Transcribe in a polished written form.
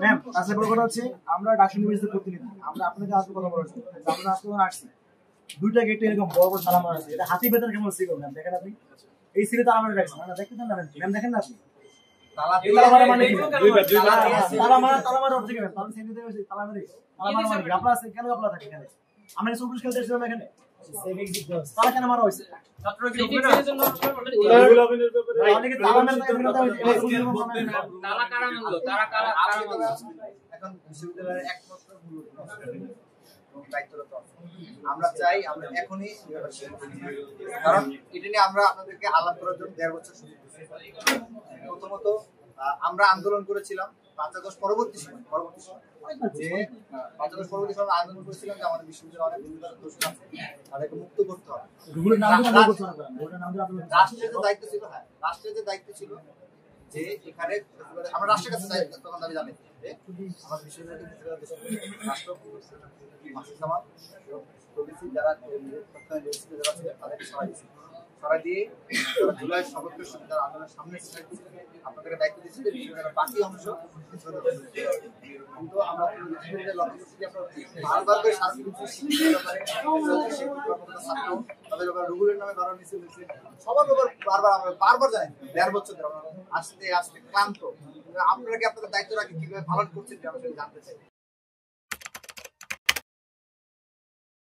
Ma'am আসলে বড় কথা হচ্ছে আমরা ডাকসু ইউনিভার্সিটির প্রতিনিধি, আমরা আপনাকে আজকে কথা বলার জন্য আমরা আজকে আসছি দুইটা গেটে এরকম বড় বড় তালা মারা আছে। এটা হাতি বেতার কেমন সিগন্যাল ম্যাম দেখেন আপনি, এই সিলে তালা মারা রাখছেন না, দেখতে চান না ম্যাম দেখেন না আপনি তালা মারা মানে কি তালা মারা অর্থ কি ম্যাম? তাহলে সেন্ড দিতে তালা মারি মানে কি গাপলা আছে কেন গাপলা থাকে এখানে? আমরা কি সুপুষ খেলতে এসেছিলাম এখানে? তালা কেন মারা হয়েছে? ছাত্ররা কি ঢুকবে না? অনেকে তালা মারা থাকে বিনোদন তালা কারা মারলো তারা কারা মারলো এখন বিশ্ববিদ্যালয়ের একমাত্র দায়িত্বরত আমরা চাই আমরা এখনই কারণ এটা নিয়ে আমরা আপনাদেরকে আলাপ করার জন্য 1.5 বছর সুযোগ দিচ্ছি। প্রথমত আমরা আন্দোলন করেছিলাম 5 আগস্ট পরবর্তী সময় যে 5 আগস্ট পরবর্তী সময় আন্দোলন করেছিলাম যে আমাদের বিশ্ববিদ্যালয়ে অনেক গুরুতর দোষ আছে, তাদেরকে মুক্ত করতে হবে। রাষ্ট্রের যে দায়িত্ব ছিল, হ্যাঁ রাষ্ট্রের যে দায়িত্ব ছিল যে এখানে আমরা রাষ্ট্রের কাছে তখন দাবি জানাই যে আমাদের বিশ্ববিদ্যালয়ের রাষ্ট্র যারা তাদেরকে সরাই দিয়ে জুলাই সর্বত্র যারা আন্দোলনের সামনে আপনাদেরকে দায়িত্ব দিচ্ছি যে বিশ্ববিদ্যালয়ের বাকি অংশ কিন্তু আমরা লক্ষ্য করছি যে বারবার করে তাদের ব্যাপারে রুগুলের নামে বারবার মিছিল হয়েছে, সবার ব্যাপার বারবার জানেন 1.5 বছর ধরে আস্তে আস্তে ক্লান্ত। আপনারা কি আপনাদের দায়িত্ব রাখি কিভাবে পালন করছেন আমরা জানতে চাই।